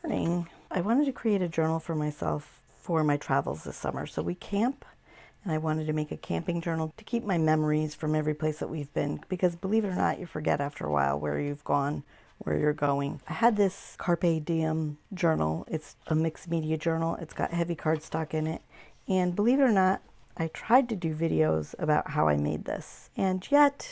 morning. I wanted to create a journal for myself for my travels this summer. So we camp, and I wanted to make a camping journal to keep my memories from every place that we've been, because believe it or not, you forget after a while where you've gone, where you're going. I had this Carpe Diem journal. It's a mixed media journal. It's got heavy cardstock in it. And believe it or not, I tried to do videos about how I made this, and yet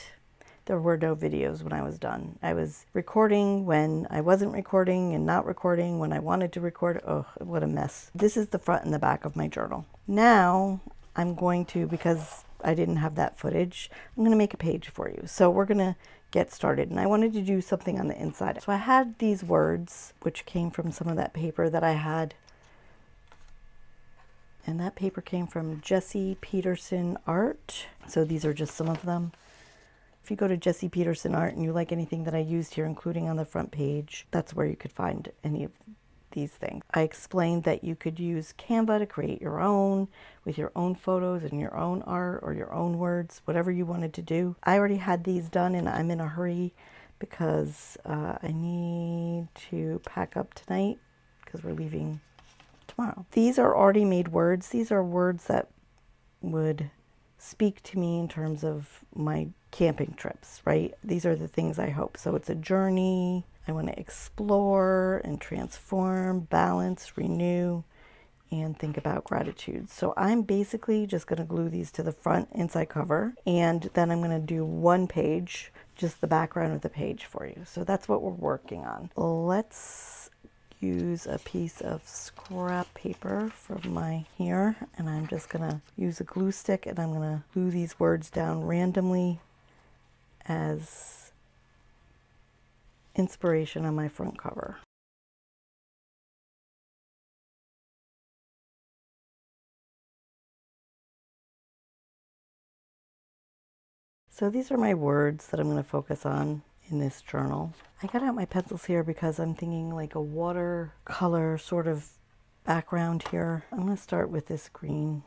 there were no videos when I was done. I was recording when I wasn't recording and not recording when I wanted to record. Oh, what a mess. This is the front and the back of my journal. Now I'm going to, because I didn't have that footage, I'm going to make a page for you. So we're going to get started. And I wanted to do something on the inside. So I had these words, which came from some of that paper that I had. And that paper came from Jessie Peterson Art. So these are just some of them. If you go to Jessie Peterson Art and you like anything that I used here, including on the front page, that's where you could find any of these things. I explained that you could use Canva to create your own, with your own photos and your own art or your own words, whatever you wanted to do. I already had these done and I'm in a hurry because I need to pack up tonight because we're leaving tomorrow. These are already made words. These are words that would speak to me in terms of my camping trips, right? These are the things I hope. So it's a journey. I want to explore and transform, balance, renew, and think about gratitude. So I'm basically just going to glue these to the front inside cover, and then I'm going to do one page, just the background of the page for you. So that's what we're working on. Let's use a piece of scrap paper from my here, and I'm just gonna use a glue stick and I'm gonna glue these words down randomly as inspiration on my front cover. So these are my words that I'm going to focus on in this journal. I got out my pencils here because I'm thinking like a watercolor sort of background here. I'm going to start with this green.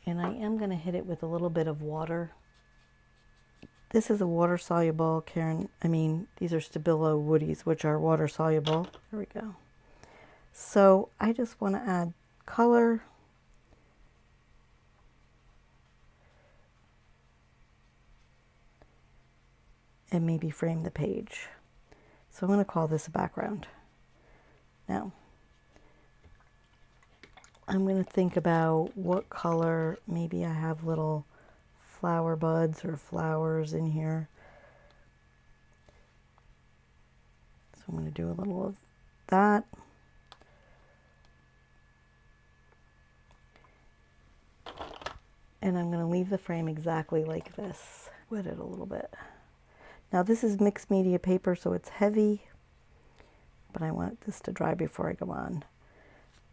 And I am going to hit it with a little bit of water. This is a water-soluble, these are Stabilo Woodies, which are water-soluble. There we go. So I just want to add color. And maybe frame the page. So I'm going to call this a background. Now, I'm going to think about what color. Maybe I have little flower buds or flowers in here. So I'm going to do a little of that. And I'm going to leave the frame exactly like this. Wet it a little bit. Now this is mixed media paper, so it's heavy, but I want this to dry before I go on.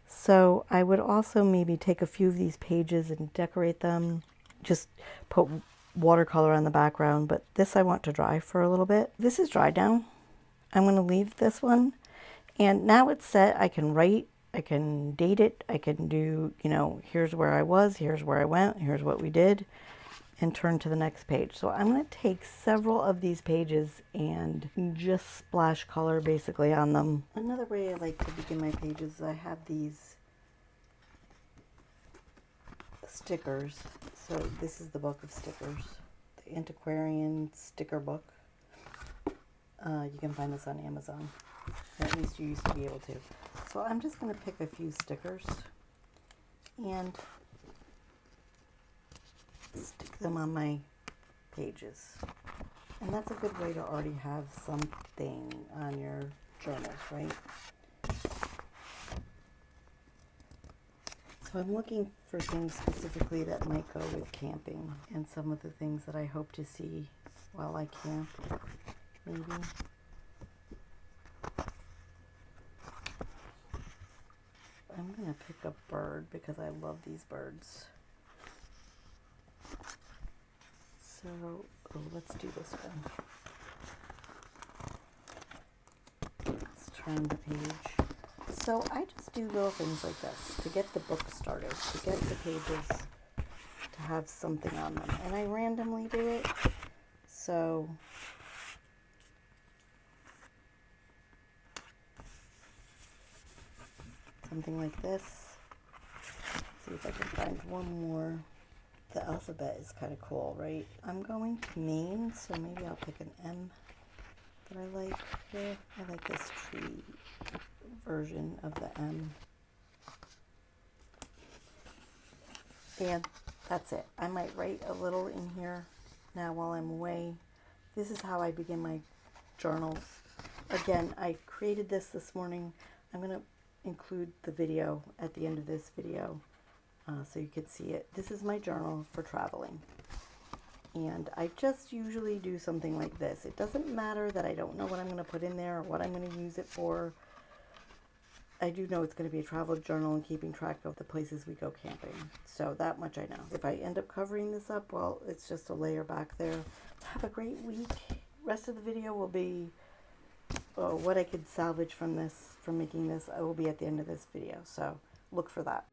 So I would also maybe take a few of these pages and decorate them. Just put watercolor on the background, but this I want to dry for a little bit. This is dry now. I'm going to leave this one. And now it's set. I can write, I can date it, I can do, here's where I was, here's where I went, here's what we did, and turn to the next page. So I'm going to take several of these pages and just splash color basically on them. Another way I like to begin my pages is I have these stickers. So this is the book of stickers, the Antiquarian Sticker Book. You can find this on Amazon. At least you used to be able to. So I'm just going to pick a few stickers and stick them on my pages. And that's a good way to already have something on your journals, right? So I'm looking for things specifically that might go with camping and some of the things that I hope to see while I camp, maybe. I'm going to pick a bird because I love these birds. So, let's do this one. Let's turn the page. So I just do little things like this to get the book started, to get the pages, to have something on them. And I randomly do it. So something like this. Let's see if I can find one more. The alphabet is kind of cool, right? I'm going to Maine, so maybe I'll pick an M that I like here. I like this tree version of the M. And that's it. I might write a little in here now while I'm away. This is how I begin my journals. Again, I created this morning. I'm going to include the video at the end of this video so you can see it. This is my journal for traveling. And I just usually do something like this. It doesn't matter that I don't know what I'm going to put in there or what I'm going to use it for. I do know it's going to be a travel journal and keeping track of the places we go camping. So that much I know. If I end up covering this up, well, it's just a layer back there. Have a great week. Rest of the video will be what I could salvage from this, from making this. I will be at the end of this video. So look for that.